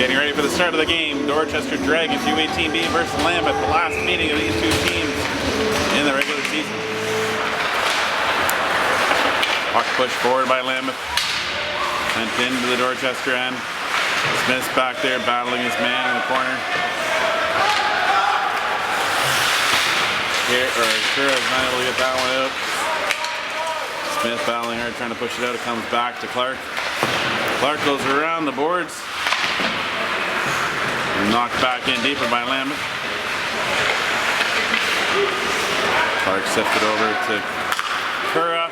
Getting ready for the start of the game. Dorchester Dragons U18B versus Lambeth, the last meeting of these two teams in the regular season. Puck pushed forward by Lambeth. Sent into the Dorchester end. Smith's back there battling his man in the corner. Kura's not able to get that one out. Smith battling hard, trying to push it out. It comes back to Clark. Clark goes around the boards. Knocked back in deeper by Lambeth. Clark sifted over to Kura.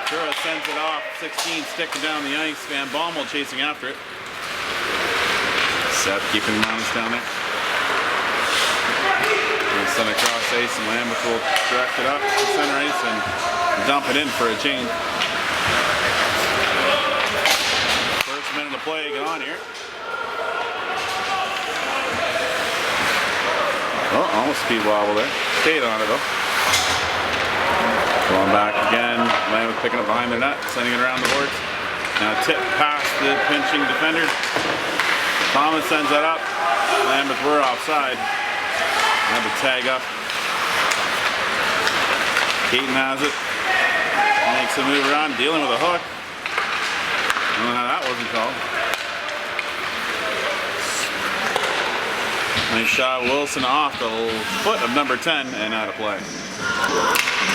Kura sends it off. 16 sticking down the ice. Van Bommel chasing after it. Seth keeping him honest down there. And send across ice, and Lambeth will direct it up to center ice and dump it in for a change. First minute of play, get on here. Oh, almost speed wobble there. Stayed on it though. Going back again. Lambeth picking up behind their net, sending it around the boards. Now tip past the pinching defender. Thomas sends that up. Lambeth were offside. Had to tag up. Keaton has it. Makes a move around, dealing with a hook. I don't know how that wasn't called. Nice shot, Wilson off the foot of number 10 and out of play.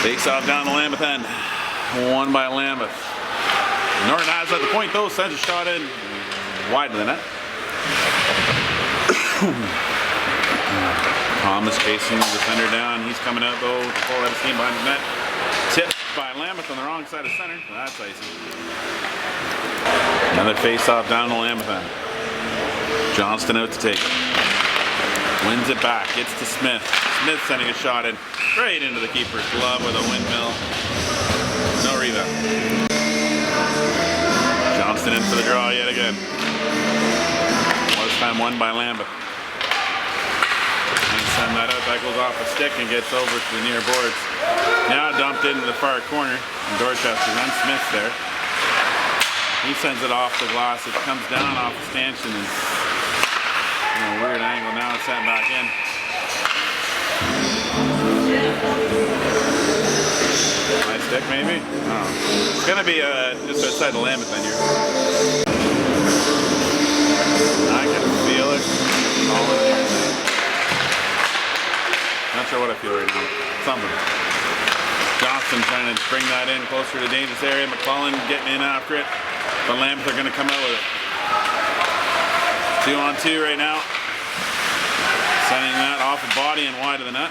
Face off down the Lambeth end. Won by Lambeth. Norton has at the point though, sends a shot in wide of the net. Thomas chasing the defender down. He's coming out though to pull out his team behind the net. Tipped by Lambeth on the wrong side of center. That's icy. Another face off down the Lambeth end. Johnston out to take it. Wins it back, gets to Smith. Smith sending a shot in right into the keeper's glove with a windmill. No rebound. Johnston in for the draw yet again. This time won by Lambeth. And send that out, that goes off a stick and gets over to the near boards. Now dumped into the far corner. And Dorchester, then Smith's there. He sends it off the glass. It comes down off the stanchion and a weird angle. Now it's sent back in. My stick maybe? Oh. It's gonna be just outside the Lambeth then here. I can feel it. Not sure what I feel right now. Something. Johnson trying to bring that in closer to the dangerous area. McClellan getting in after it. But Lambeth are gonna come out with it. 2 on 2 right now. Sending that off the body and wide of the net.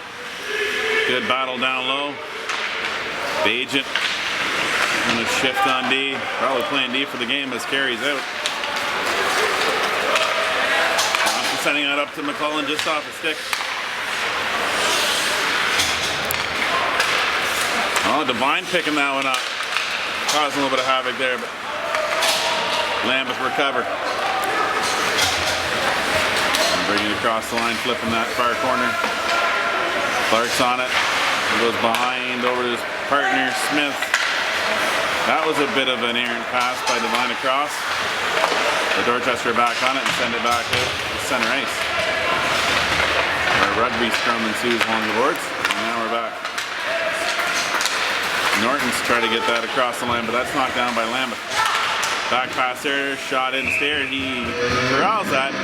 Good battle down low. Bagent gonna shift on D. Probably playing D for the game as carries out. Johnson sending that up to McClellan just off the stick. Oh, Devine picking that one up. Causing a little bit of havoc there, but Lambeth recover. Bringing it across the line, flipping that far corner. Clark's on it. He goes behind over to his partner, Smith. That was a bit of an errant pass by Devine across. The Dorchester back on it and send it back out to center ice. Our rugby scrum ensues along the boards. And now we're back. Norton's trying to get that across the line, but that's knocked down by Lambeth. Back pass there, shot in stair. He corrals that.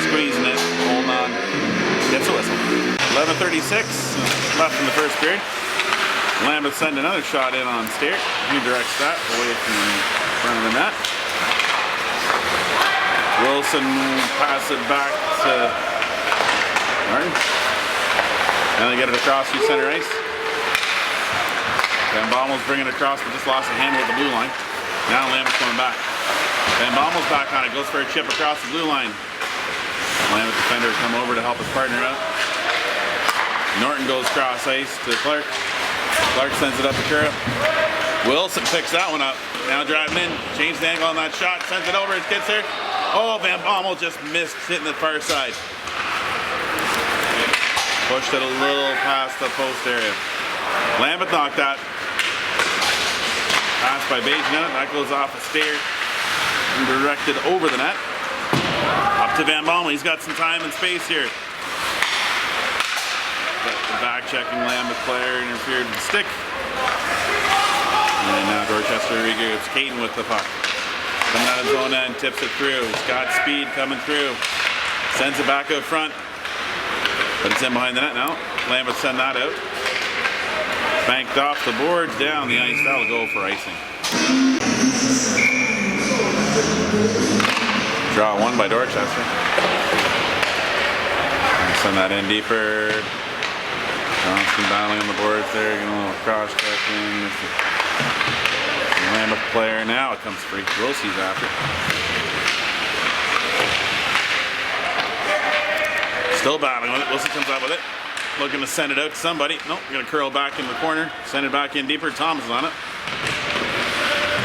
Squeezing it, holding on, gets a whistle. 11:36 left in the first period. Lambeth send another shot in on Stair. He directs that away from the front of the net. Wilson pass it back to Martin. And they get it across through center ice. Van Bommel's bringing it across, but just lost a handle at the blue line. Now Lambeth's coming back. Van Bommel's back on it, goes for a chip across the blue line. Lambeth defender come over to help his partner out. Norton goes cross ice to Clark. Clark sends it up to Kura. Wilson picks that one up. Now driving in, changed the angle on that shot, sends it over, it gets there. Oh, Van Bommel just missed hitting the far side. Pushed it a little past the post area. Lambeth knocked that. Pass by Bagent, that goes off a stair and directed over the net. Up to Van Bommel. He's got some time and space here. Got the back-checking Lambeth player interfered with the stick. And now Dorchester regroups. Caton with the puck. Coming out of his own end, tips it through. He's got speed coming through. Sends it back out front. But it's in behind the net now. Lambeth send that out. Banked off the boards, down the ice. That'll go for icing. Draw one by Dorchester. Send that in deeper. Johnston battling on the boards there, getting a little cross-checking. Lambeth player, now it comes free. Wilsey's after. Still battling with it. Wilsey comes up with it. Looking to send it out to somebody. Nope, gonna curl back in the corner. Send it back in deeper. Thomas is on it.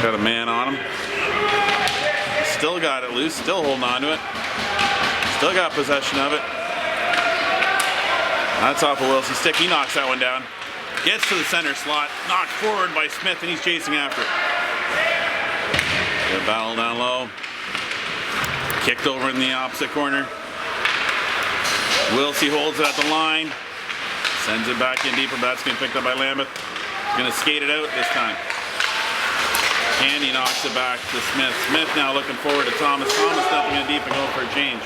Got a man on him. Still got it loose. Still holding on to it. Still got possession of it. That's off of Wilsey's stick. He knocks that one down. Gets to the center slot. Knocked forward by Smith, and he's chasing after it. Good battle down low. Kicked over in the opposite corner. Wilsey holds it at the line. Sends it back in deeper, but that's getting picked up by Lambeth. He's going to skate it out this time. Candy knocks it back to Smith. Smith now looking forward to Thomas. Thomas dumping it deep and going for a change.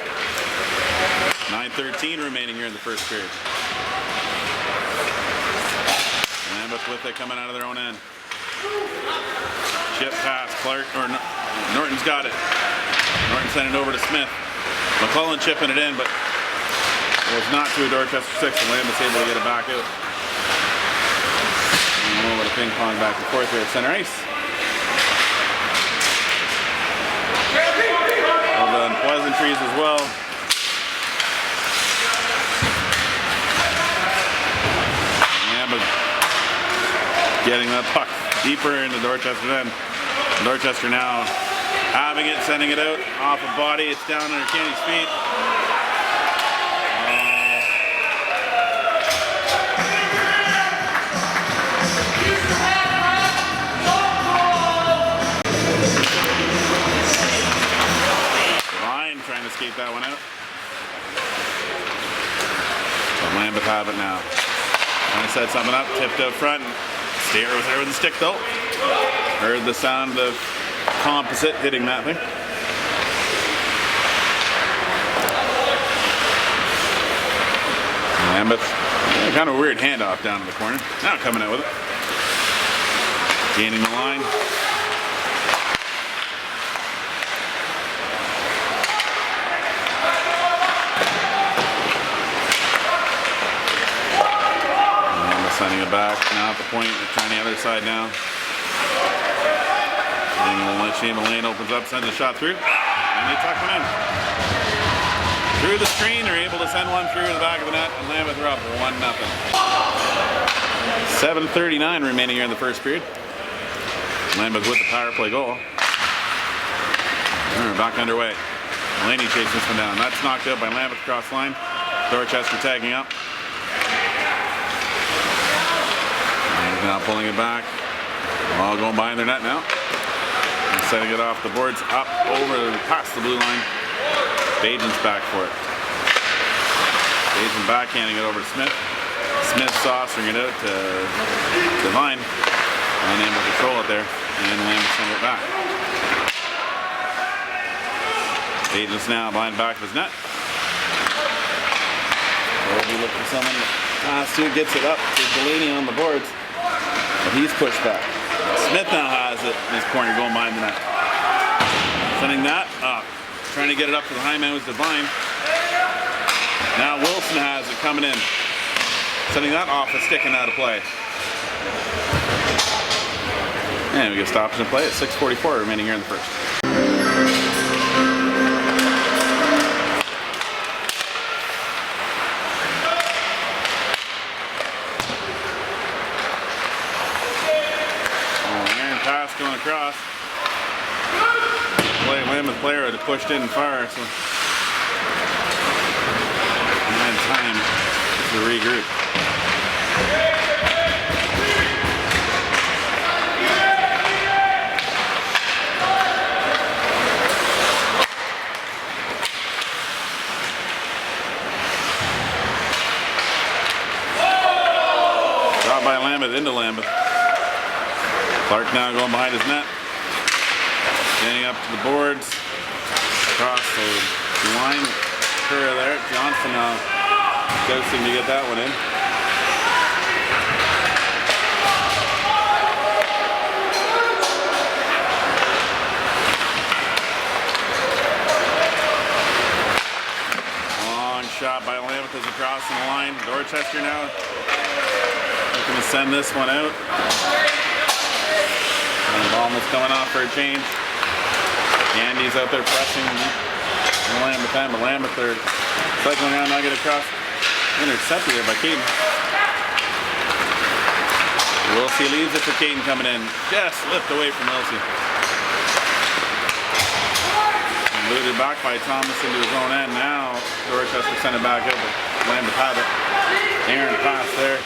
9:13 remaining here in the first period. Lambeth with it coming out of their own end. Chip pass, Clark, or Norton's got it. Norton sent it over to Smith. McClellan chipping it in, but it was not to a Dorchester 6, and Lambeth's able to get it back out. And a little bit of ping pong back and forth here at center ice. Well done, pleasantries as well. Getting that puck deeper into Dorchester then. Dorchester now having it, sending it out off a body. It's down under Kenny's feet. Ryan trying to skate that one out. So Lambeth have it now. Trying to set something up, tipped out front. Steer was there with the stick though. Heard the sound of composite hitting that thing. Lambeth, kind of a weird handoff down to the corner. Now coming out with it. Gaining the line. Sending it back, now at the point, they're trying the other side now. Getting the lane opens up, sends a shot through, and they tuck one in. Through the screen, they're able to send one through the back of the net, and Lambeth are up 1-0. 7:39 remaining here in the first period. Lambeth with the power play goal. Back underway. Mulaney chases this one down. That's knocked out by Lambeth across line. Dorchester tagging up. Now pulling it back. All going behind their net now. And setting it off the boards up over past the blue line. Bajan's back for it. Bajan backhanding it over to Smith. Smith saucering it out to Devine. And able to control it there. And Lambeth send it back. Bajan's now behind the back of his net. We'll be looking for someone that pass to, gets it up to Delaney on the boards. But he's pushed back. Smith now has it in his corner going behind the net. Sending that up. Trying to get it up to the high man with Devine. Now Wilson has it coming in. Sending that off a stick and out of play. And we get stopped and play at 6:44 remaining here in the first. Going across. Lambeth player had pushed in far, so he had time to regroup. Lambeth into Lambeth. Clark now going behind his net. Getting up to the boards. Across the line. Curra there. Johnson now dousing to get that one in. Long shot by Lambeth is crossing the line. Dorchester now looking to send this one out. And the ball was coming off for a change. Andy's out there pressing Lambeth end, but Lambeth are cycling around, now get across. Intercepted there by Caden. Wilsey leaves it for Caden coming in. Just lift away from Wilsey. And booted back by Thomas into his own end. Now Dorchester sent it back out, but Lambeth had it. Aaron pass there.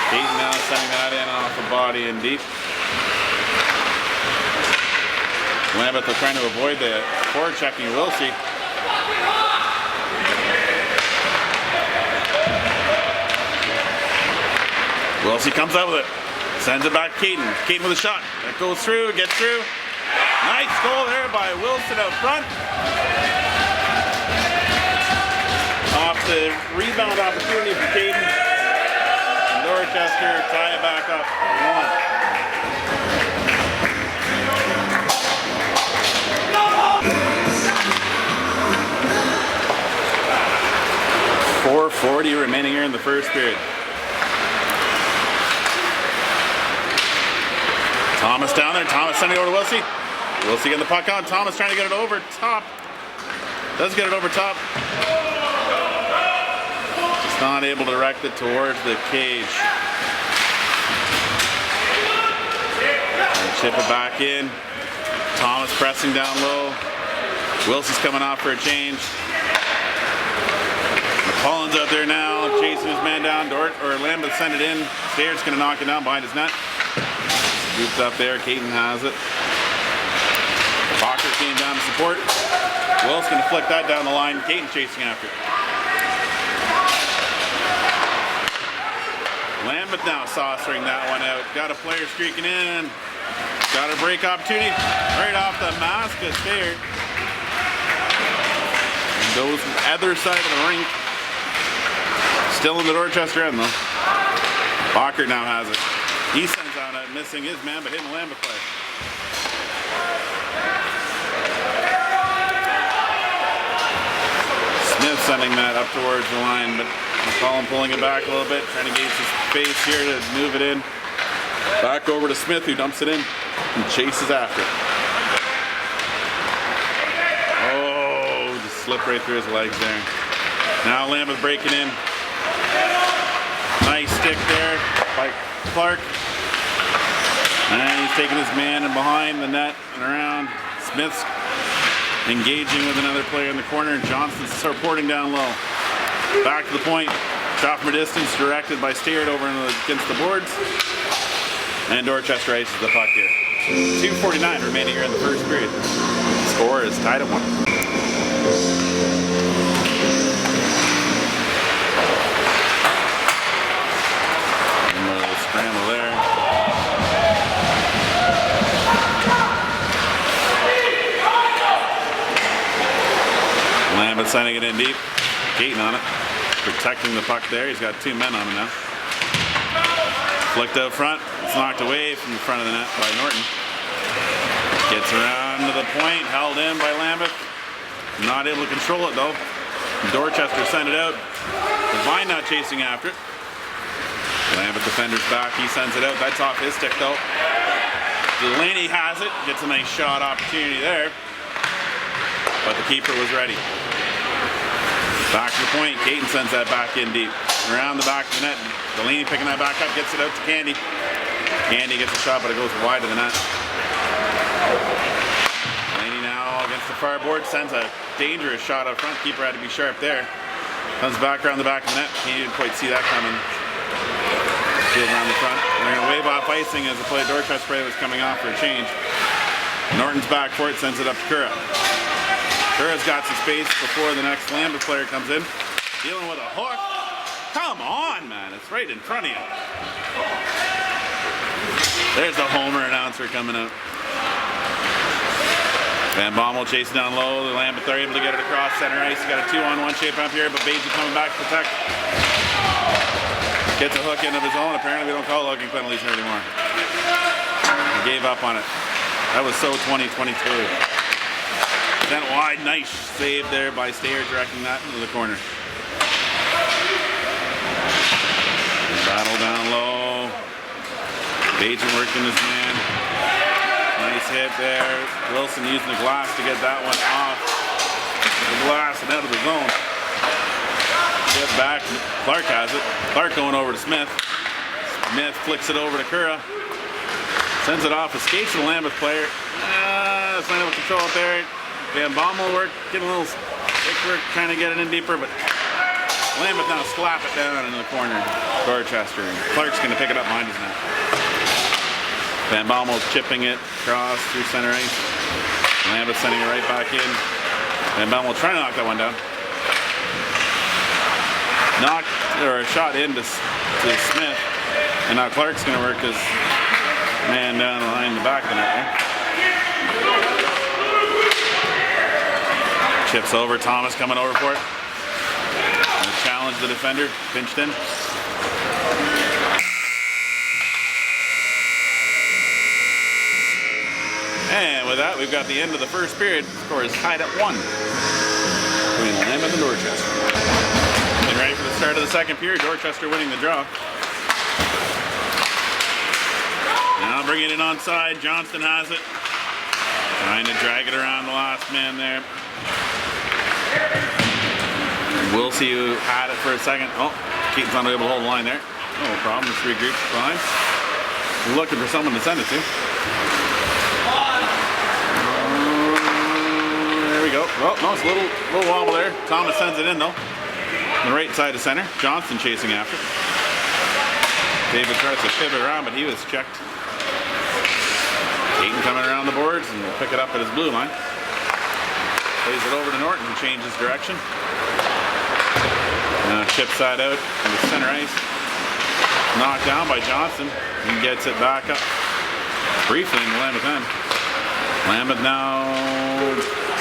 Caden now sending that in off the body and deep. Lambeth are trying to avoid the forechecking Wilsey. Wilsey comes out with it. Sends it back to Caden. Caden with a shot. That goes through, gets through. Nice goal there by Wilson out front. Off the rebound opportunity for Caden. And Dorchester tie it back up. 4:40 remaining here in the first period. Thomas down there. Thomas sending it over to Wilsey. Wilsey getting the puck on. Thomas trying to get it over top. Does get it over top. Just not able to direct it towards the cage. And chip it back in. Thomas pressing down low. Wilsey's coming off for a change. Collins out there now, chasing his man down. Lambeth sent it in. Stairs going to knock it down behind his net. Scooped up there. Caden has it. Bacher came down to support. Will's going to flick that down the line. Caden chasing after it. Lambeth now saucering that one out. Got a player streaking in. Got a break opportunity right off the mask of Stairs. Goes to the other side of the rink. Still in the Dorchester end though. Bacher now has it. He sends out it, missing his man, but hitting Lambeth play. Smith sending that up towards the line, but McCollum pulling it back a little bit, trying to gauge his space here to move it in. Back over to Smith, who dumps it in and chases after it. Oh, just slipped right through his legs there. Now Lambeth breaking in. Nice stick there by Clark. And he's taking his man and behind the net and around. Smith's engaging with another player in the corner. Johnson's supporting down low. Back to the point. Shot from a distance directed by Steard over against the boards. And Dorchester ices the puck here. 2:49 remaining here in the first period. Score is tied at 1. Scramble there. Lambeth sending it in deep. Caden on it. Protecting the puck there. He's got two men on him now. Flicked out front. It's knocked away from the front of the net by Norton. Gets around to the point. Held in by Lambeth. Not able to control it though. Dorchester sent it out. Devine now chasing after it. Lambeth defender's back, he sends it out. That's off his stick though. Delaney has it, gets a nice shot opportunity there. But the keeper was ready. Back to the point, Caden sends that back in deep. Around the back of the net, Delaney picking that back up, gets it out to Candy. Candy gets a shot, but it goes wide of the net. Delaney now against the far board, sends a dangerous shot up front. Keeper had to be sharp there. Comes back around the back of the net, he didn't quite see that coming. Around the front. They're going to wave off icing as the play Dorchester spray was coming off for a change. Norton's back for it, sends it up to Curra. Curra's got some space before the next Lambeth player comes in. Dealing with a hook. Come on, man. It's right in front of you. There's the homer announcer coming out. Van Bommel chasing down low. The Lambeth are able to get it across center ice. You got a 2-on-1 shape up here, but Beijing coming back to protect. Gets a hook in of his own. Apparently we don't call hooking penalties here anymore. He gave up on it. That was so 2022. Sent wide. Nice save there by Stayer, directing that into the corner. Battle down low. Beijing working his man. Nice hit there. Wilson using the glass to get that one off the glass and out of the zone. Get back. Clark has it. Clark going over to Smith. Smith flicks it over to Cura. Sends it off. Escapes to the Lambeth player. That's not able to control it there. Van Bommel work. Getting a little stick work. Trying to get it in deeper, but Lambeth now slap it down into the corner. Dorchester. And Clark's going to pick it up behind his net. Van Bommel's chipping it across through center ice. Lambeth sending it right back in. Van Bommel trying to knock that one down. Knocked, or a shot into Smith. And now Clark's going to work his man down the line in the back of the net there. Chips over. Thomas coming over for it. Gonna challenge the defender. Pinched in. And with that, we've got the end of the first period. The score is tied at 1 between Lambeth and Dorchester. Getting ready for the start of the second period. Dorchester winning the draw. Now bringing it onside. Johnston has it. Trying to drag it around the last man there. We'll see who had it for a second. Oh, Keaton's not able to hold the line there. No problem. Just regroup behind. We're looking for someone to send it to. There we go. Oh, no, it's a little wobble there. Thomas sends it in though. On the right side of center. Johnston chasing after. David tries to pivot around, but he was checked. Keaton coming around the boards and will pick it up at his blue line. Plays it over to Norton and changes direction. Now chips that out into center ice. Knocked down by Johnston. He gets it back up briefly in the Lambeth end. Lambeth now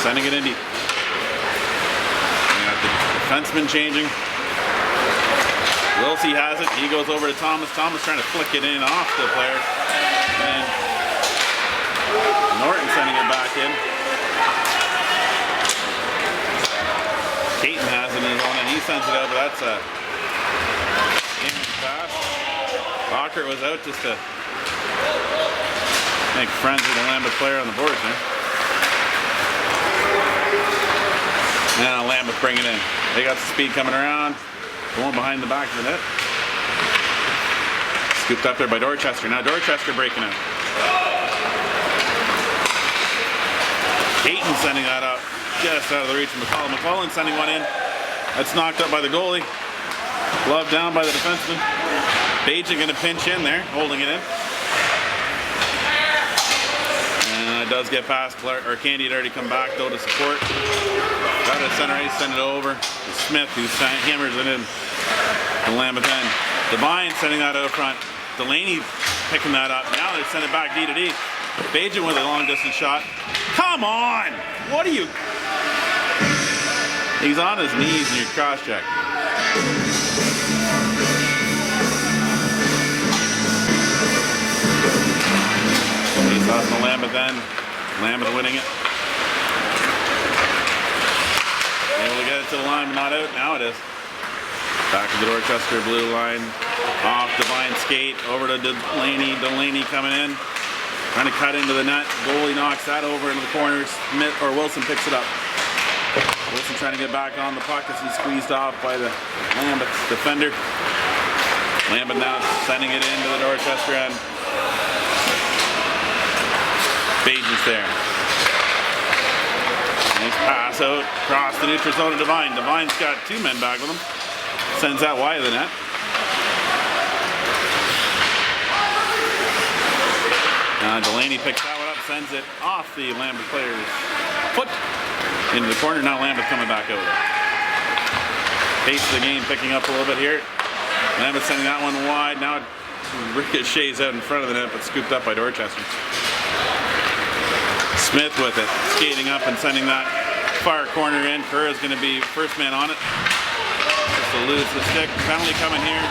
sending it in deep. We got the defenseman changing. Wilsey has it. He goes over to Thomas. Thomas trying to flick it in off the player. And Norton sending it back in. Keaton has it in his own and he sends it out, but that's a damage pass. Lockert was out just to make friends with the Lambeth player on the boards there. Now Lambeth bring it in. They got the speed coming around. Going behind the back of the net. Scooped up there by Dorchester. Now Dorchester breaking out. Keaton sending that up just out of the reach of McCullough. McCullough sending one in. That's knocked up by the goalie. Glove down by the defenseman. Beijing going to pinch in there, holding it in. And it does get past Clark, or Candy had already come back though to support. Got it center ice, send it over to Smith, who hammers it in the Lambeth end. Devine sending that out front. Delaney picking that up. Now they send it back D to D. Beijing with a long distance shot. Come on! What are you? He's on his knees and you're cross-check. He's off the Lambeth end. Lambeth winning it. Able to get it to the line, but not out. Now it is. Back to the Dorchester blue line. Off Devine skate. Over to Delaney. Delaney coming in. Trying to cut into the net. Goalie knocks that over into the corners. Wilson picks it up. Wilson trying to get back on the puck as he's squeezed off by the Lambeth defender. Lambeth now sending it into the Dorchester end. Beijing's there. Nice pass out across the neutral zone to Devine. Devine's got two men back with him. Sends that wide of the net. Delaney picks that one up, sends it off the Lambeth player's foot into the corner. Now Lambeth coming back over. Pace of the game picking up a little bit here. Lambeth sending that one wide. Now it ricochets out in front of the net, but scooped up by Dorchester. Smith with it, skating up and sending that far corner in. Curra's going to be first man on it. Just to lose the stick. Penalty coming here.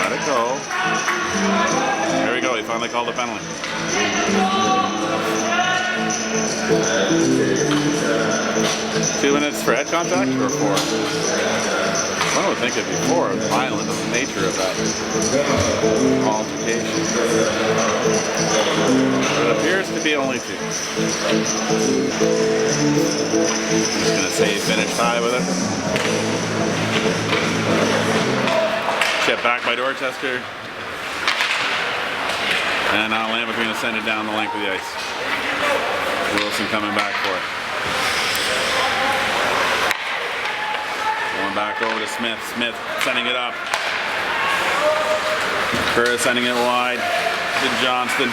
Let it go. There we go. He finally called the penalty. 2 minutes for head contact or 4? One would think it'd be 4, violent of the nature of that altercation. But it appears to be only 2. Just gonna say he finished high with it. Chip back by Dorchester. And now Lambeth going to send it down the length of the ice. Wilson coming back for it. Going back over to Smith. Smith sending it up. Curra sending it wide to Johnston.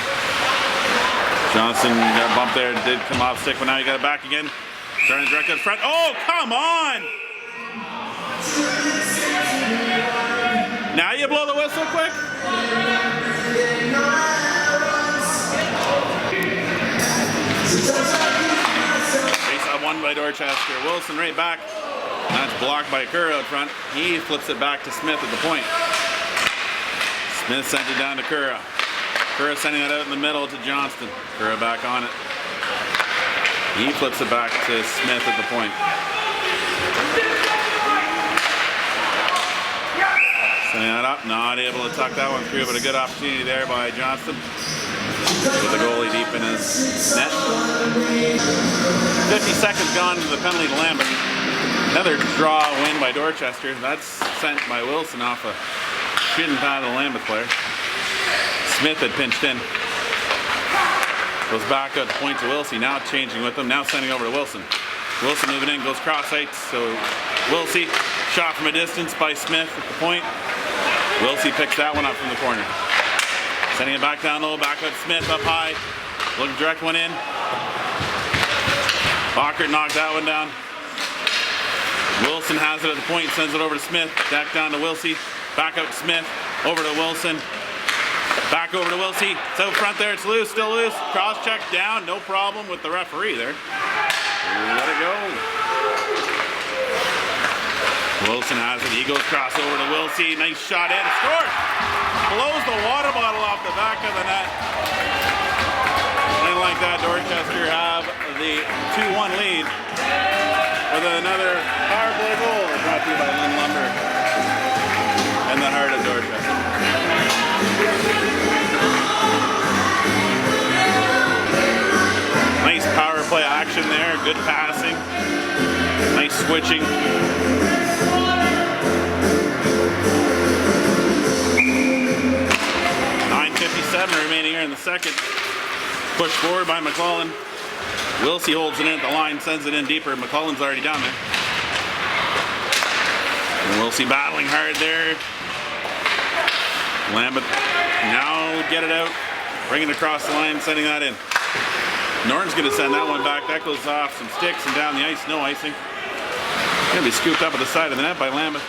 Johnston got bumped there, did come off stick, but now he got it back again. Turning direct in front. Oh, come on! Now you blow the whistle quick? Face-off won by Dorchester. Wilson right back. That's blocked by Curra out front. He flips it back to Smith at the point. Smith sent it down to Curra. Curra sending it out in the middle to Johnston. Curra back on it. He flips it back to Smith at the point. Sending that up, not able to tuck that one through, but a good opportunity there by Johnston. With the goalie deep in his net. 50 seconds gone to the penalty to Lambeth. Another draw win by Dorchester. That's sent by Wilson off a shin pad of the Lambeth player. Smith had pinched in. Goes back out to point to Wilson. Now changing with him. Now sending over to Wilson. Wilson moving in, goes cross ice. So Wilson shot from a distance by Smith at the point. Wilson picks that one up from the corner. Sending it back down low, back up Smith up high. Looking direct one in. Bockert knocked that one down. Wilson has it at the point, sends it over to Smith. Back down to Wilson. Back up to Smith. Over to Wilson. Back over to Wilson. It's out front there. It's loose, still loose. Cross check down. No problem with the referee there. Let it go. Wilson has it. He goes cross over to Wilson. Nice shot in. Scored. Blows the water bottle off the back of the net. And like that, Dorchester have the 2-1 lead with another power play goal brought to you by Lynn Lumber in the heart of Dorchester. Nice power play action there. Good passing. Nice switching. 9:57 remaining here in the second. Push forward by McClellan. Wilson holds it in at the line, sends it in deeper. McClellan's already down there. And Wilson battling hard there. Lambeth now get it out, bringing it across the line, sending that in. Norton's going to send that one back. That goes off some sticks and down the ice. No icing. Going to be scooped up at the side of the net by Lambeth.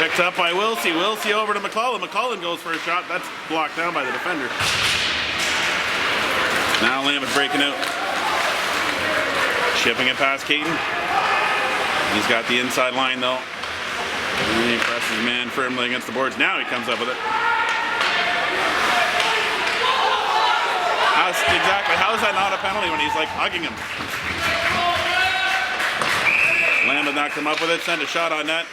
Picked up by Wilson. Wilson over to McClellan. McClellan goes for a shot. That's blocked down by the defender. Now Lambeth breaking out. Shipping it past Caton. He's got the inside line though. And he presses his man firmly against the boards. Now he comes up with it. How is that not a penalty when he's like hugging him? Lambeth not come up with it. Send a shot on net.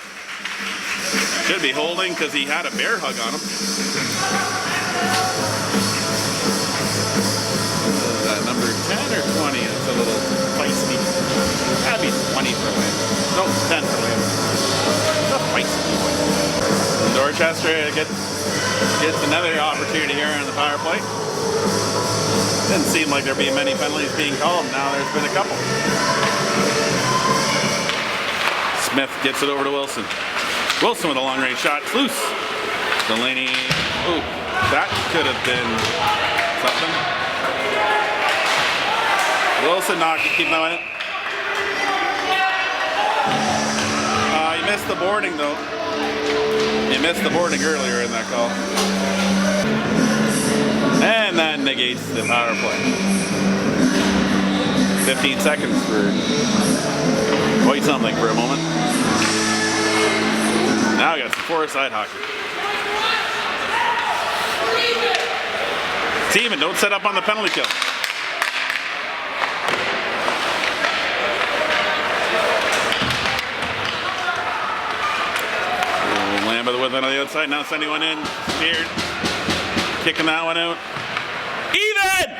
Should be holding because he had a bear hug on him. Number 10 or 20? It's a little feisty. That'd be 20 for Lambeth. No, 10 for Lambeth. It's a feisty boy. Dorchester gets another opportunity here on the power play. Didn't seem like there'd be many penalties being called. Now there's been a couple. Smith gets it over to Wilson. Wilson with a long range shot. It's loose. Delaney. Ooh, that could have been something. Wilson knocked it. Keep that in it. the boarding though. You missed the boarding earlier in that call. And that negates the power play. 15 seconds for quite something for a moment. Now we got some four-side hockey. Team, don't set up on the penalty kill. Lambeth with it on the outside, now sending one in, steered, kicking that one out. Even!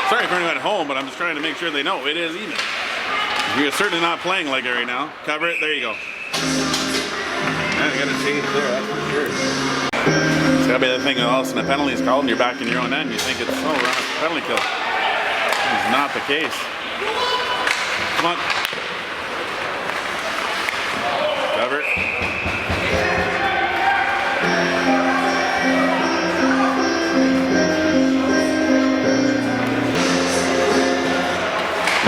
Sorry for anyone at home, but I'm just trying to make sure they know it is even. You're certainly not playing like it right now. Cover it, there you go. Man, you got to change there, that's for sure. It's got to be the thing that all of a sudden a penalty is called and you're back in your own end. You think it's, oh, we're on a penalty kill. It's not the case. Come on. Cover it.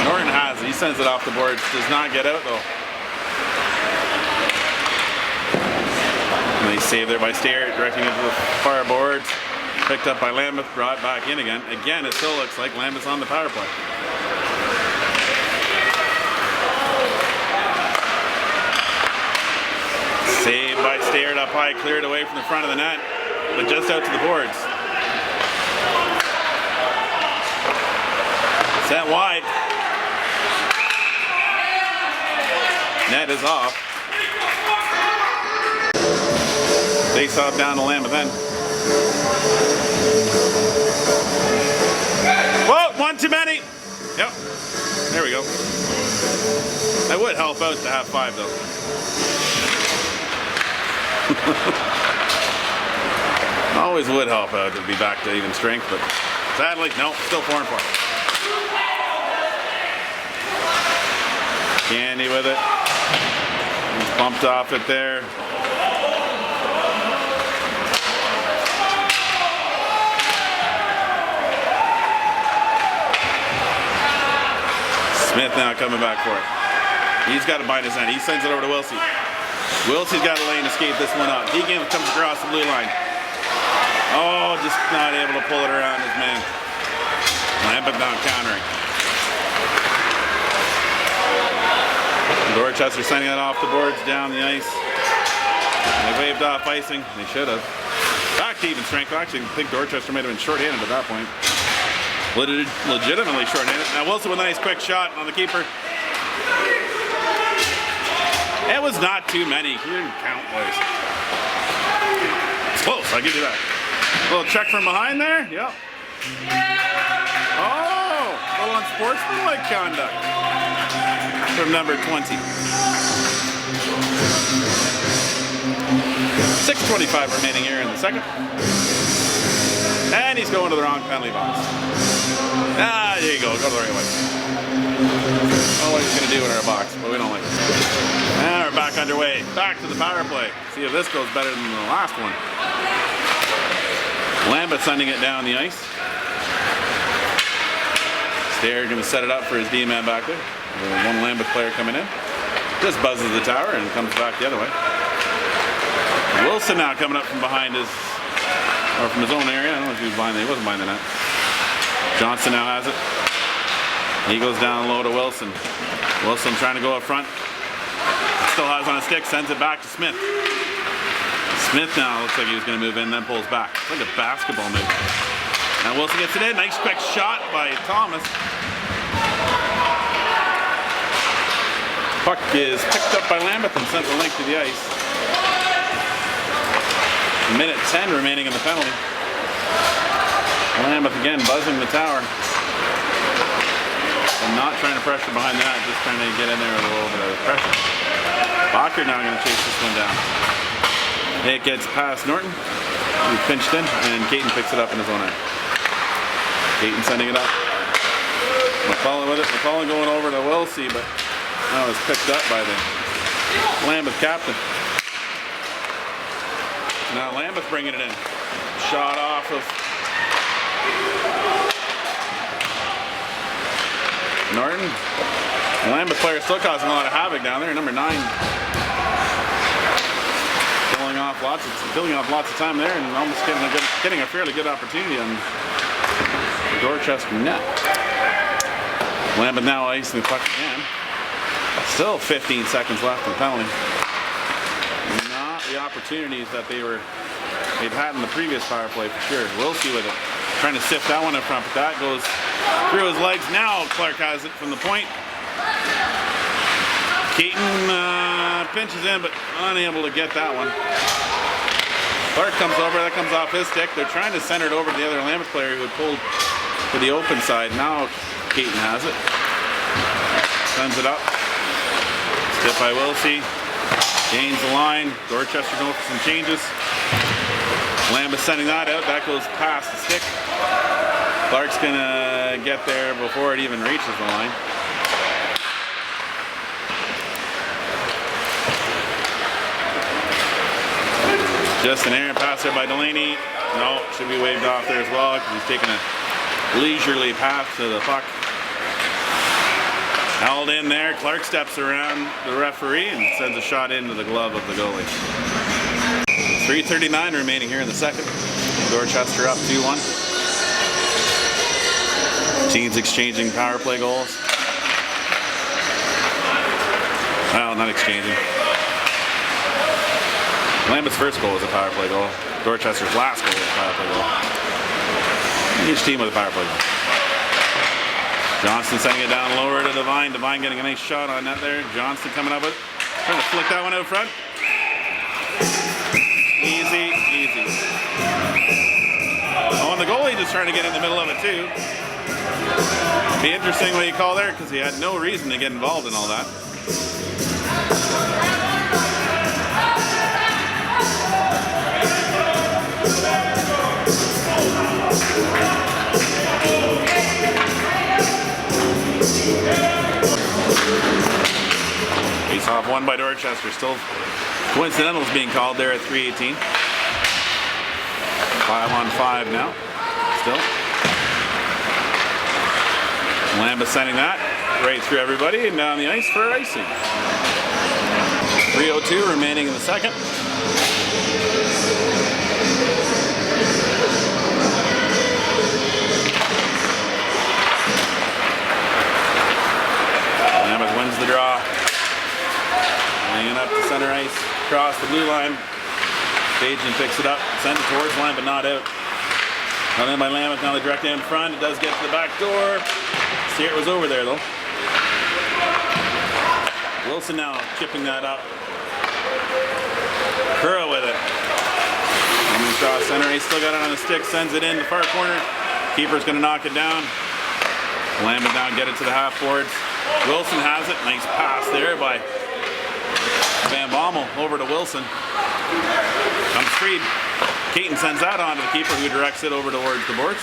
Norton has it. He sends it off the boards. Does not get out though. And they save there by Steer, directing it to the far boards. Picked up by Lambeth, brought back in again. Again, it still looks like Lambeth's on the power play. Saved by Steer up high, cleared away from the front of the net, but just out to the boards. Sent wide. Net is off. Face off down to Lambeth then. Whoa, one too many. Yep, there we go. That would help out to have 5 though. Always would help out to be back to even strength, but sadly, no, still 4 and 4. Candy with it. He's bumped off it there. Smith now coming back for it. He's got to bind his hand. He sends it over to Wilsey. Wilsey's got a lane to skate this one up. He comes across the blue line. Oh, just not able to pull it around his man. Lambeth down countering. Dorchester sending it off the boards down the ice. They waved off icing. They should have. Back to even strength. Actually, I think Dorchester might have been shorthanded at that point. Legitimately shorthanded. Now Wilson with a nice quick shot on the keeper. It was not too many. He didn't count, boys. It's close, I'll give you that. A little check from behind there. Yep. Oh, a little unsportsmanlike conduct from number 20. 6:25 remaining here in the second. And he's going to the wrong penalty box. Ah, there you go. Go to the right way. I don't know what he's going to do in our box, but we don't like it. And we're back underway. Back to the power play. See if this goes better than the last one. Lambeth sending it down the ice. Stair going to set it up for his D-man back there. One Lambeth player coming in. Just buzzes the tower and comes back the other way. Wilson now coming up from behind his, or from his own area. I don't know if he was behind, he wasn't behind the net. Johnson now has it. He goes down low to Wilson. Wilson trying to go up front. Still has on a stick, sends it back to Smith. Smith now looks like he was going to move in, then pulls back. It's like a basketball move. Now Wilson gets it in. Nice quick shot by Thomas. Puck is picked up by Lambeth and sent the length to the ice. A minute 10 remaining in the penalty. Lambeth again buzzing the tower. And not trying to pressure behind the net, just trying to get in there with a little bit of pressure. Bacher now going to chase this one down. It gets past Norton, who pinched in, and Caton picks it up in his own end. Caton sending it up. McCullough with it. McCullough going over to Wilsey, but that was picked up by the Lambeth captain. Now Lambeth bringing it in. Shot off of Norton. The Lambeth player still causing a lot of havoc down there. Number 9. Filling off lots of time there and almost getting a fairly good opportunity on the Dorchester net. Lambeth now icing the puck again. Still 15 seconds left in the penalty. Not the opportunities that they've had in the previous power play for sure. Wilsey with it. Trying to sift that one in front, but that goes through his legs. Now Clark has it from the point. Keaton pinches in, but unable to get that one. Clark comes over, that comes off his stick. They're trying to send it over to the other Lambeth player who had pulled to the open side. Now Keaton has it. Sends it up. Stiff by Wilsey. Gains the line. Dorchester going for some changes. Lambeth sending that out. That goes past the stick. Clark's gonna get there before it even reaches the line. Just an errant pass there by Delaney. No, should be waved off there as well because he's taking a leisurely path to the puck. Held in there. Clark steps around the referee and sends a shot into the glove of the goalie. 3:39 remaining here in the second. Dorchester up 2-1. Teams exchanging power play goals. Well, not exchanging. Lambeth's first goal was a power play goal. Dorchester's last goal was a power play goal. Each team with a power play goal. Johnston sending it down lower to Devine. Devine getting a nice shot on net there. Johnston coming up with it. Trying to flick that one out front. Easy, easy. Oh, and the goalie just trying to get in the middle of it too. Be interesting what you call there because he had no reason to get involved in all that. Face off won by Dorchester. Still coincidentals being called there at 3:18. 5-on-5 now. Still. Lambeth sending that right through everybody and down the ice for icing. 3:02 remaining in the second. Lambeth wins the draw. Hanging up to center ice, across the blue line. Bajan picks it up, sends it towards the line, but not out. Not in by Lambeth, now the direct in front. It does get to the back door. Steer was over there though. Wilson now chipping that up. Curra with it. Coming across center, he still got it on the stick, sends it in the far corner. Keeper's gonna knock it down. Lambeth now get it to the half boards. Wilson has it, nice pass there by Van Bommel over to Wilson. Comes freed. Keaton sends that on to the keeper who directs it over towards the boards.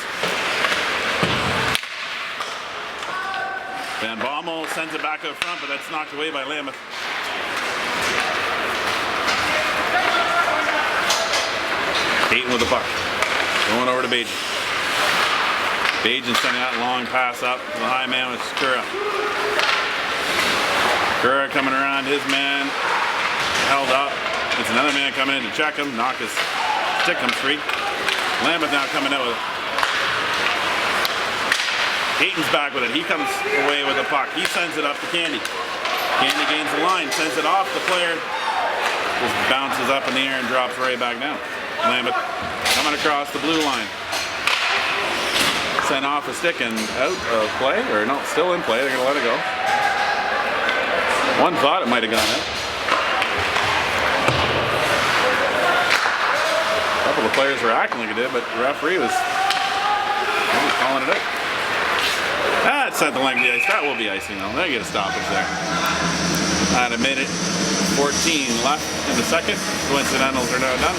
Van Bommel sends it back up front, but that's knocked away by Lambeth. Keaton with the puck. Going over to Bajan. Bajan sending that long pass up to the high man with Curra. Curra coming around his man. Held up. It's another man coming in to check him. Knock his stick comes free. Lambeth now coming out with it. Keaton's back with it. He comes away with the puck. He sends it up to Candy. Candy gains the line, sends it off the player. Just bounces up in the air and drops right back down. Lambeth coming across the blue line. Sent off a stick and out of play, or no, still in play. They're going to let it go. One thought it might have gone out. A couple of players were acting like it did, but the referee was calling it out. That's at the length of the ice. That will be icing though. They get a stoppage there. At a minute 14 left in the second. Coincidentals are now done.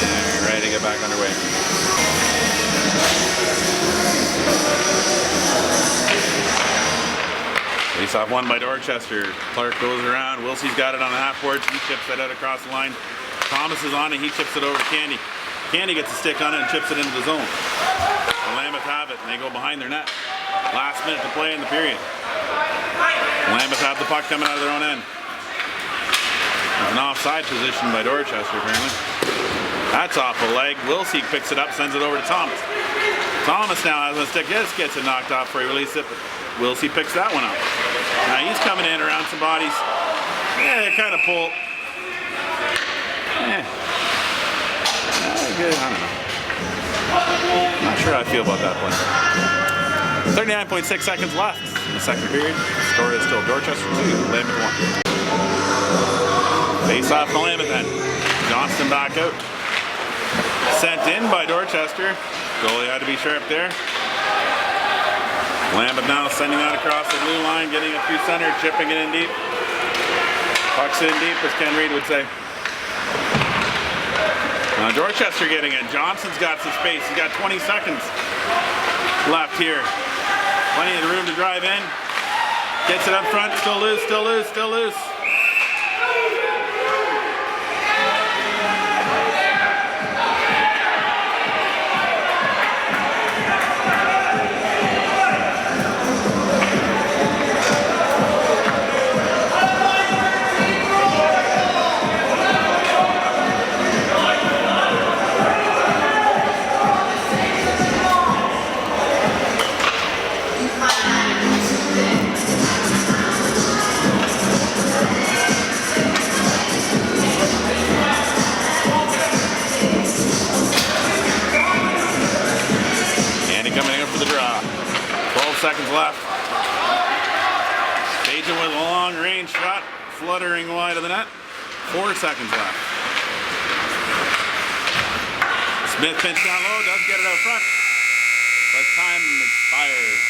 They're ready to get back underway. Face off won by Dorchester. Clark goes around. Wilsey's got it on the half boards. He chips that out across the line. Thomas is on it. He chips it over to Candy. Candy gets a stick on it and chips it into the zone. The Lambeth have it, and they go behind their net. Last minute to play in the period. Lambeth have the puck coming out of their own end. There's an offside position by Dorchester, apparently. That's off a leg. Wilsey picks it up, sends it over to Thomas. Thomas now has a stick. Just gets it knocked off before he releases it, but Wilsey picks that one up. Now he's coming in around some bodies. Yeah, they kind of pull. Yeah. Good. I don't know. Not sure how I feel about that play. 39.6 seconds left in the second period. The score is still Dorchester 2, Lambeth 1. Face off the Lambeth end. Johnston back out. Sent in by Dorchester. Goalie had to be sharp there. Lambeth now sending that across the blue line, getting it through center, chipping it in deep. Puck's in deep, as Ken Reed would say. Now Dorchester getting it. Johnson's got some space. He's got 20 seconds left here. Plenty of room to drive in. Gets it up front. Still loose, still loose, still loose. Seconds left. Cajun with a long range shot, fluttering wide of the net. 4 seconds left. Smith pinch down low, does get it out front, but time expires.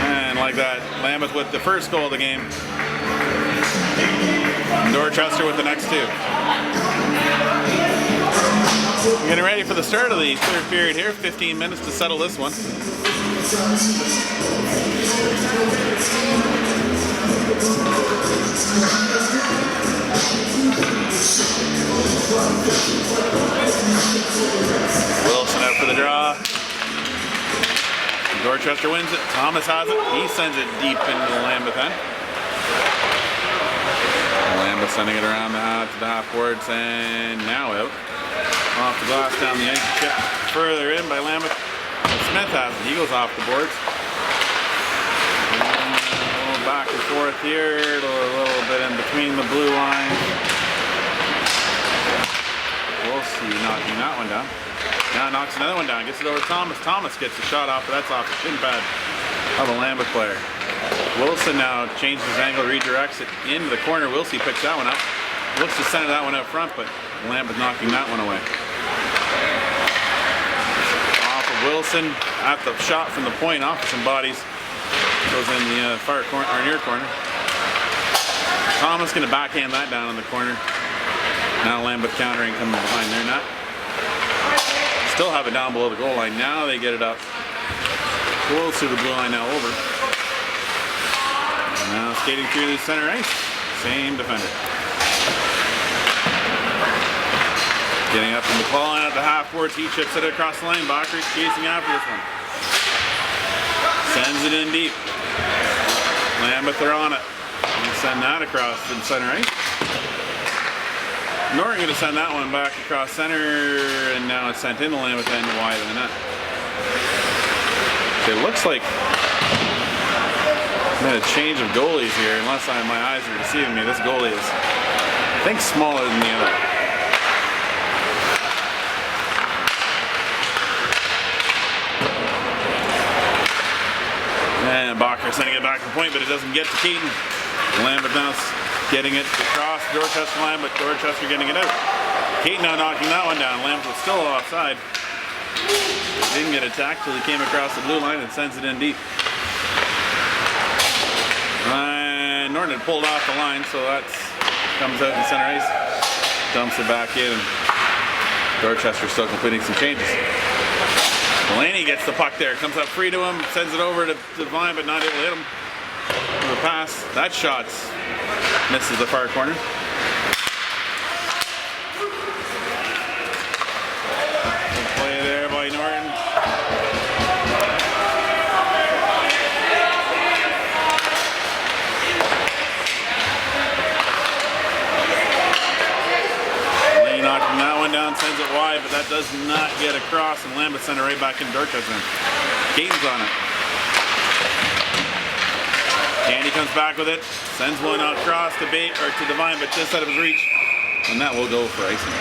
And like that, Lambeth with the first goal of the game. And Dorchester with the next two. Getting ready for the start of the third period here. 15 minutes to settle this one. Wilson out for the draw. Dorchester wins it. Thomas has it. He sends it deep into the Lambeth end. Lambeth sending it around to the half boards and now out. Off the glass down the ice, chip further in by Lambeth. And Smith has it. He goes off the boards. And a little back and forth here, a little bit in between the blue line. We'll see knocking that one down. Now knocks another one down, gets it over to Thomas. Thomas gets a shot off, but that's off the shin pad of a Lambeth player. Wilson now changes his angle, redirects it into the corner. Wilson picks that one up. Looks to center that one out front, but Lambeth knocking that one away. Off of Wilson at the shot from the point, off of some bodies. Goes in the far corner or near corner. Thomas going to backhand that down in the corner. Now Lambeth countering, coming behind their net. Still have it down below the goal line. Now they get it up close to the blue line, now over. And now skating through the center ice. Same defender. Getting up from the claw line at the half boards, he chips it across the line. Bacher chasing after this one. Sends it in deep. Lambeth are on it. And send that across the center ice. Norton going to send that one back across center, and now it's sent in the Lambeth end wide of the net. It looks like a change of goalies here, unless my eyes are deceiving me. This goalie is, I think, smaller than the other. And Bacher sending it back to the point, but it doesn't get to Keaton. Lambeth now getting it across Dorchester line, but Dorchester getting it out. Keaton now knocking that one down. Lambeth was still offside. Didn't get attacked till he came across the blue line and sends it in deep. And Norton had pulled off the line, so that comes out in center ice. Dumps it back in, and Dorchester still completing some changes. Delaney gets the puck there, comes up free to him, sends it over to Vine, but not able to hit him with a pass. That shot misses the far corner. sends it wide, but that does not get across, and Lambeth sent it right back in Dorchester. Gaines on it. Candy comes back with it, sends one across to Divine, but just out of his reach, and that will go for icing.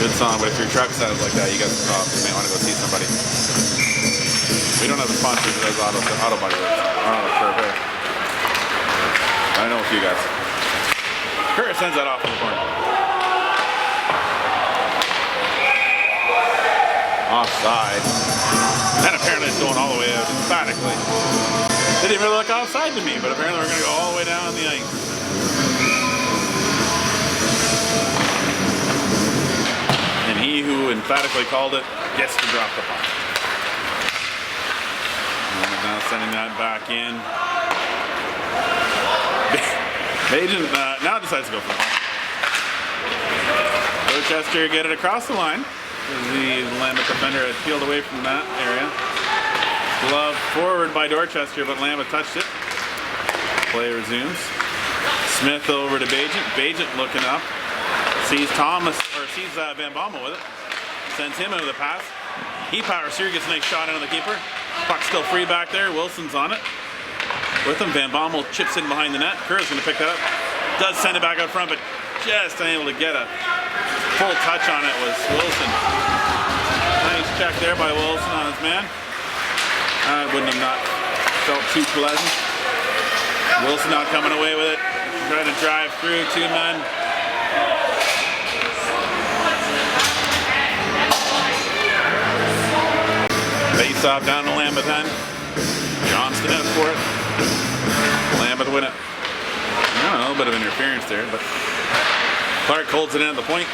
Good song, but if your truck sounds like that, you got some problems. You may want to go see somebody. We don't have a sponsor that does auto body work. Perfect. I know a few guys. Kurt sends that off in the corner. Offside. And apparently it's going all the way out emphatically. Didn't even really look offside to me, but apparently we're going to go all the way down the ice. And he who emphatically called it gets to drop the puck. And now sending that back in. Bajan now decides to go for the puck. Dorchester get it across the line. The Lambeth defender had peeled away from that area. Glove forward by Dorchester, but Lambeth touched it. Play resumes. Smith over to Bajent. Bajent looking up. Sees Van Bommel with it. Sends him out of the pass. He powers through, gets a nice shot into the keeper. Puck's still free back there. Wilson's on it. With him, Van Bommel chips in behind the net. Kerr's going to pick that up. Does send it back out front, but just unable to get a full touch on it was Wilson. Nice check there by Wilson on his man. I wouldn't have not felt too pleasant. Wilson not coming away with it. Trying to drive through, 2 men. Face off down to Lambeth end. Johnston out for it. Lambeth win it. A little bit of interference there, but Clark holds it in at the point.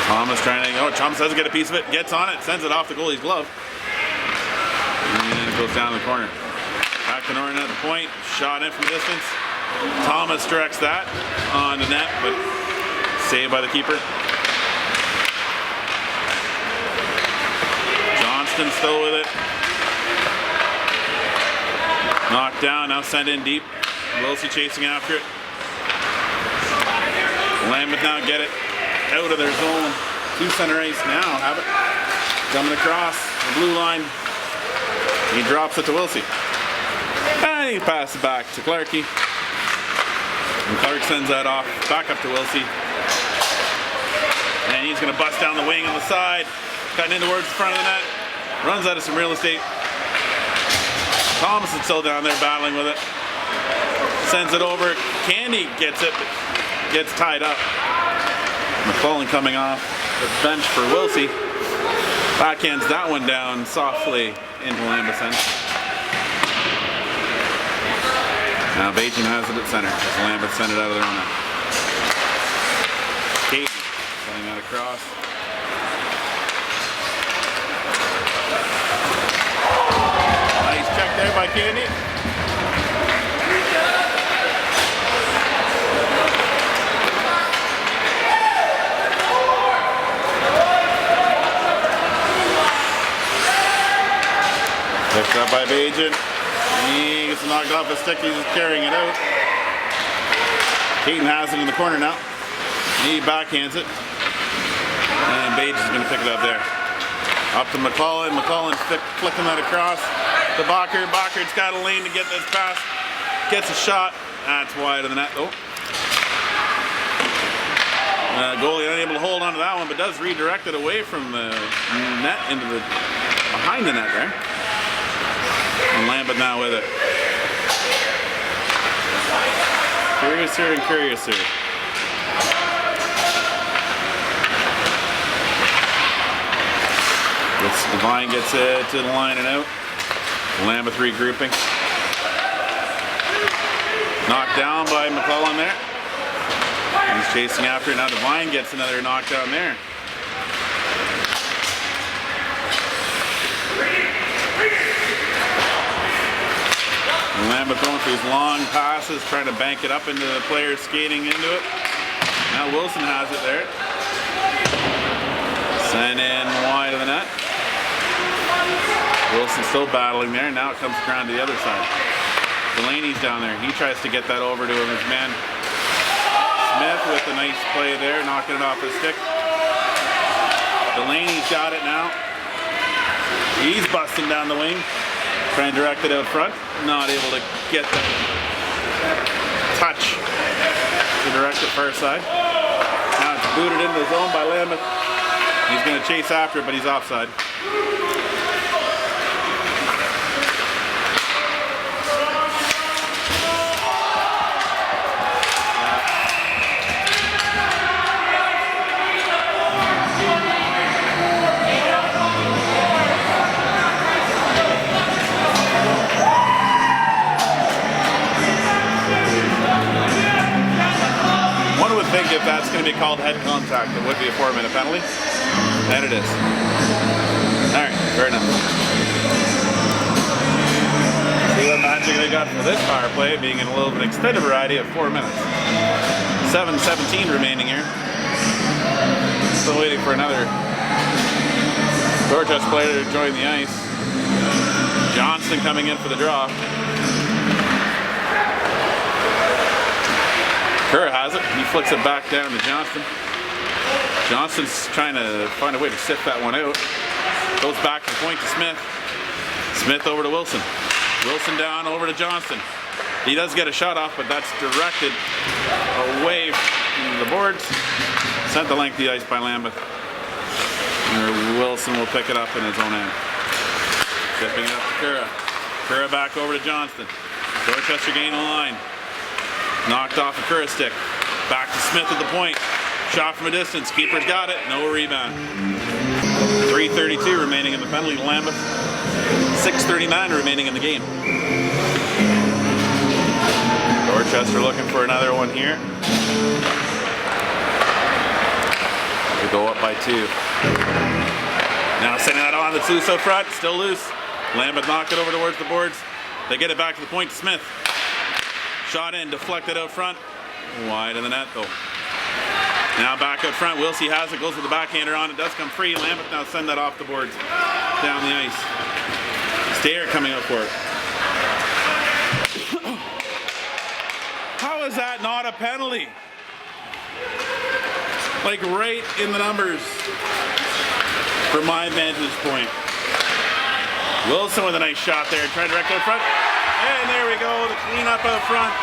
Thomas trying to, Thomas doesn't get a piece of it, gets on it, sends it off the goalie's glove. And it goes down the corner. Back to Norton at the point, shot in from distance. Thomas directs that on the net, but saved by the keeper. Johnston still with it. Knocked down, now sent in deep. Wilsey chasing after it. Lambeth now get it out of their zone. 2 center ice now have it. Coming across the blue line. He drops it to Wilsey. And he passes it back to Clarkey. And Clark sends that off back up to Wilsey. And he's going to bust down the wing on the side. Cutting in towards the front of the net. Runs out of some real estate. Thomas is still down there battling with it. Sends it over. Candy gets it, but gets tied up. McClellan coming off the bench for Wilsey. Backhands that one down softly into Lambeth's end. Now Bajent has it at center. Lambeth sent it out of their own end. Kate sending that across. Nice check there by Candy. Picked up by Bajent. He gets knocked off his stick. He's just carrying it out. Keaton has it in the corner now. He backhands it. And Bajent's going to pick it up there. Up to McClellan. McClellan flicking that across to Bacher. Bacher's got a lane to get this pass. Gets a shot. That's wide of the net though. Goalie unable to hold on to that one, but does redirect it away from the net into the behind the net there. And Lambeth now with it. Curiouser and Curiouser. Divine gets it to the line and out. Lambeth regrouping. Knocked down by McClellan there. He's chasing after it. Now Divine gets another knockdown there. Lambeth going for these long passes, trying to bank it up into the players skating into it. Now Wilson has it there. Sent in wide of the net. Wilson still battling there. Now it comes around to the other side. Delaney's down there. He tries to get that over to him. His man Smith with a nice play there, knocking it off his stick. Delaney's got it now. He's busting down the wing, trying to direct it out front. Not able to get the touch to direct it far side. Now it's booted into the zone by Lambeth. He's going to chase after it, but he's offside. I think if that's going to be called head contact, it would be a 4-minute penalty, and it is. All right, fair enough. See what magic they got for this power play, being in a little bit extended variety of 4 minutes. 7:17 remaining here. Still waiting for another Dorchester player to join the ice. Johnston coming in for the draw. Kerr has it. He flicks it back down to Johnston. Johnston's trying to find a way to sift that one out. Goes back to the point to Smith. Smith over to Wilson. Wilson down over to Johnston. He does get a shot off, but that's directed away from the boards. Sent the length of the ice by Lambeth. Wilson will pick it up in his own end. Tipping it up to Kerr. Kerr back over to Johnston. Dorchester gain the line. Knocked off a Kerr stick. Back to Smith at the point. Shot from a distance. Keeper's got it. No rebound. 3:32 remaining in the penalty to Lambeth. 6:39 remaining in the game. Dorchester looking for another one here. They go up by 2. Now sending that on. That's loose up front. Still loose. Lambeth knocked it over towards the boards. They get it back to the point to Smith. Shot in, deflected out front. Wide in the net though. Now back out front. Wilsey has it, goes with the backhander on. It does come free. Lambeth now send that off the boards. Down the ice. Stayer coming up for it. How is that not a penalty? Like right in the numbers from my vantage point. Wilson with a nice shot there. Trying to direct out front. And there we go, the cleanup out front.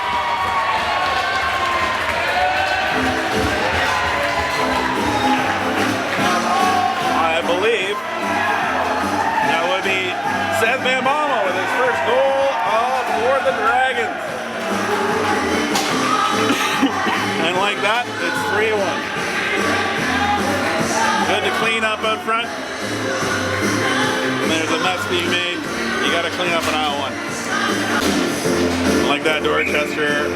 I believe that would be Seth Van Bommel with his first goal for the Dragons. And like that, it's 3-1. Good to clean up out front. And there's a mess being made. You got to clean up an aisle 1. Like that, Dorchester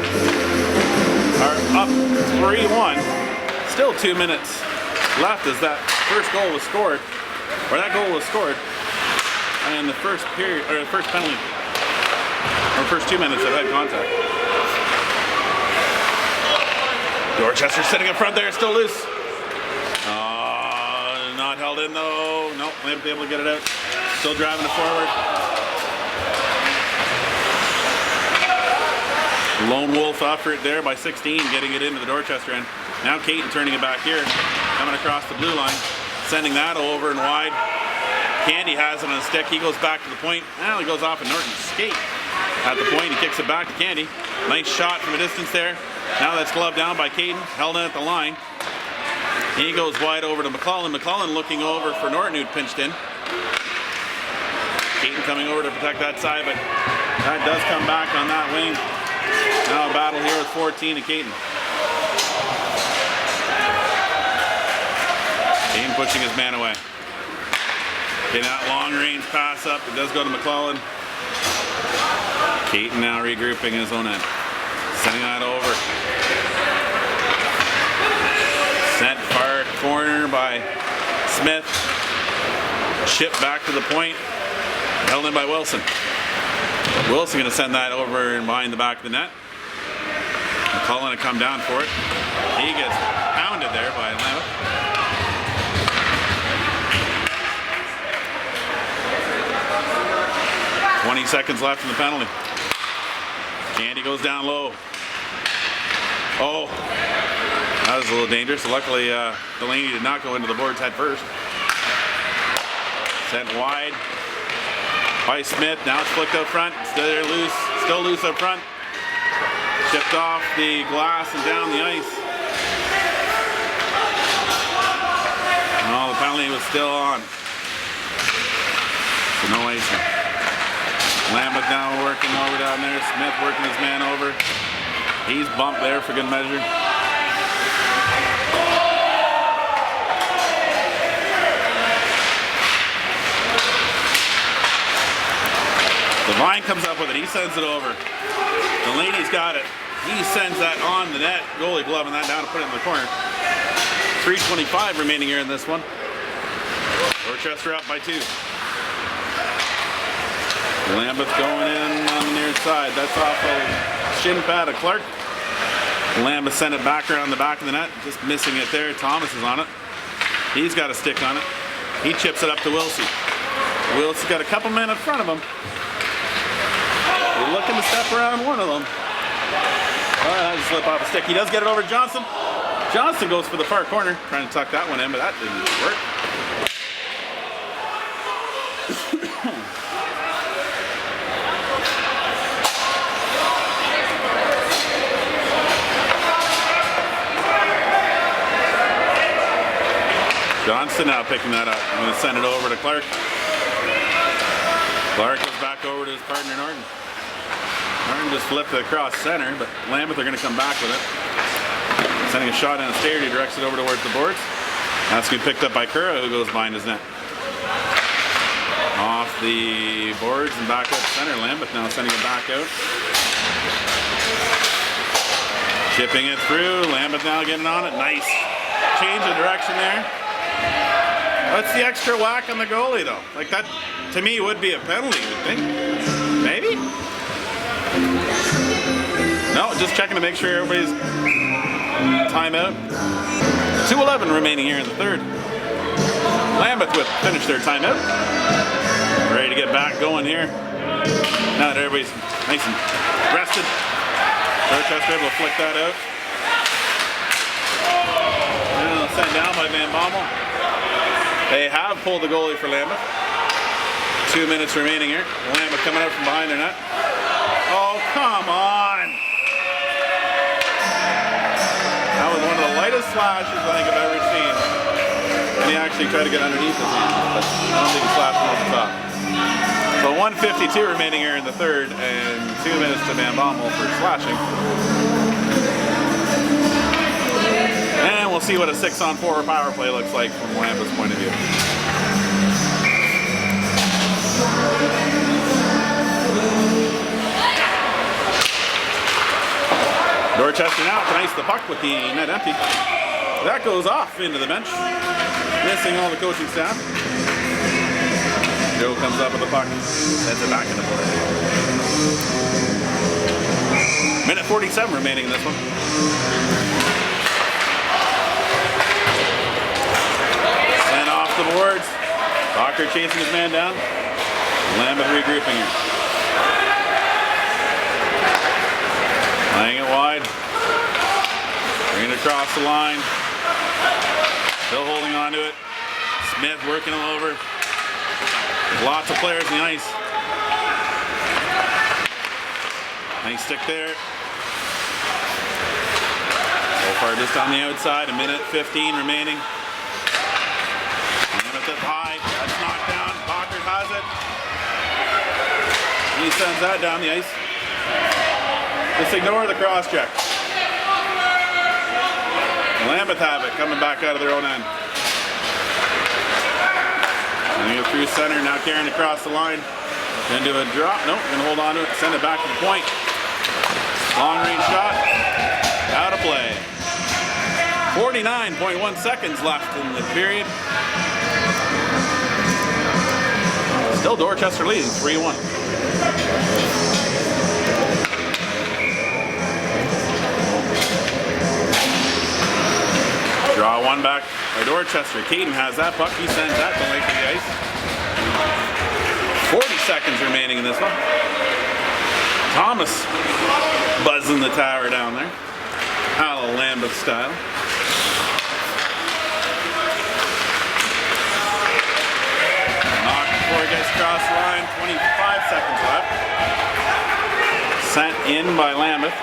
are up 3-1. Still 2 minutes left as that first goal was scored, or that goal was scored, and the first period, or the first penalty, or first 2 minutes of head contact. Dorchester sitting up front there, still loose. Not held in though. Nope, they won't be able to get it out. Still driving it forward. Lone wolf effort there by 16, getting it into the Dorchester end. Now Caton turning it back here, coming across the blue line, sending that over and wide. Candy has it on a stick. He goes back to the point. Well, he goes off of Norton's skate at the point. He kicks it back to Candy. Nice shot from a distance there. Now that's gloved down by Caton, held in at the line. He goes wide over to McClellan. McClellan looking over for Norton, who'd pinched in. Caton coming over to protect that side, but that does come back on that wing. Now a battle here with 14 and Caton. Caton pushing his man away. Getting that long range pass up. It does go to McClellan. Caton now regrouping in his own end. Sending that over. Sent far corner by Smith. Chip back to the point. Held in by Wilson. Wilson going to send that over and behind the back of the net. McClellan to come down for it. He gets pounded there by Lambeth. .20 seconds left in the penalty. Candy goes down low. Oh, That was a little dangerous. Luckily, Delaney did not go into the boards head first. Sent wide by Smith. Now it's flicked out front. Still loose up front. Chipped off the glass and down the ice. Oh, the penalty was still on. So no icing. Lambeth now working over down there. Smith working his man over. He's bumped there for good measure. Devine comes up with it. He sends it over. Delaney's got it. He sends that on the net. Goalie gloving that down to put it in the corner. 3:25 remaining here in this one. Dorchester up by 2. Lambeth going in on the near side. That's off a shin pad of Clark. Lambeth sent it back around the back of the net. Just missing it there. Thomas is on it. He's got a stick on it. He chips it up to Wilsey. Wilsey's got a couple men in front of him. We're looking to step around one of them. All right, that just slip off a stick. He does get it over to Johnson. Johnson goes for the far corner, trying to tuck that one in, but that didn't work. Johnson now picking that up. I'm going to send it over to Clark. Clark goes back over to his partner Norton. Norton just flipped it across center, but Lambeth are going to come back with it. Sending a shot in a stair, he directs it over towards the boards. That's going to be picked up by Curra, who goes behind his net. Off the boards and back up center. Lambeth now sending it back out. Chipping it through. Lambeth now getting on it. Nice change of direction there. What's the extra whack on the goalie though? Like that, to me, would be a penalty, I think. Maybe? No, just checking to make sure everybody's timeout. 2:11 remaining here in the third. Lambeth with finish their timeout. Ready to get back going here. Now that everybody's nice and rested. Dorchester able to flick that out. And sent down by Van Bommel. They have pulled the goalie for Lambeth. 2 minutes remaining here. Lambeth coming out from behind their net. Oh, come on! That was one of the lightest slashes I think I've ever seen. And he actually tried to get underneath his hand, but I don't think he slashed him over the top. So 1:52 remaining here in the third, and 2 minutes to Van Bommel for slashing. And we'll see what a 6-on-4 power play looks like from Lambeth's point of view. Dorchester now can ice the puck with the net empty. That goes off into the bench, missing all the coaching staff. Joe comes up with the puck, sends it back in the board. Minute 47 remaining in this one. And off the boards. Docker chasing his man down. Lambeth regrouping here. Laying it wide. Bringing it across the line. Still holding on to it. Smith working him over. Lots of players in the ice. Nice stick there. So far just on the outside. 1:15 remaining. Lambeth up high. That's knocked down. Docker has it. He sends that down the ice. Just ignore the cross check. Lambeth have it, coming back out of their own end. Going to go through center, now carrying across the line. Going to do a drop, nope, going to hold on to it, send it back to the point. Long range shot, out of play. 49.1 seconds left in the period. Still Dorchester leading 3-1. Draw one back by Dorchester. Caden has that puck. He sends that to length of the ice. 40 seconds remaining in this one. Thomas buzzing the tower down there. A la Lambeth style. before it gets across the line. 25 seconds left. Sent in by Lambeth.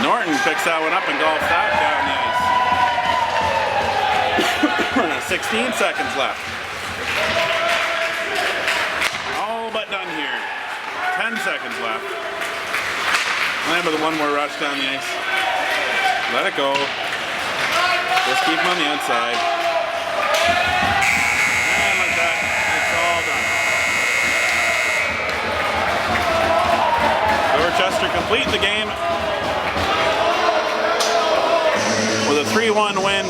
Norton picks that one up and golfs that down the ice. 16 seconds left. All but done here. 10 seconds left. Lambeth one more rush down the ice. Let it go. Just keep him on the outside. And like that, it's all done. Dorchester complete the game with a 3-1 win.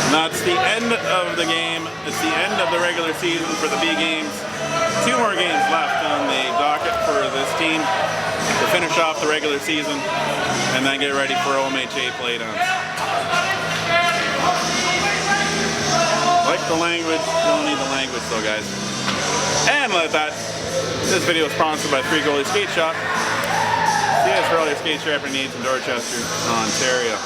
And that's the end of the game. It's the end of the regular season for the B games. 2 more games left on the docket for this team to finish off the regular season and then get ready for OMHA playdowns. Like the language, you don't need the language though, guys. And like that, this video is sponsored by 3 Goalie Skate Shop. See us for all your skate sharpening needs in Dorchester, Ontario.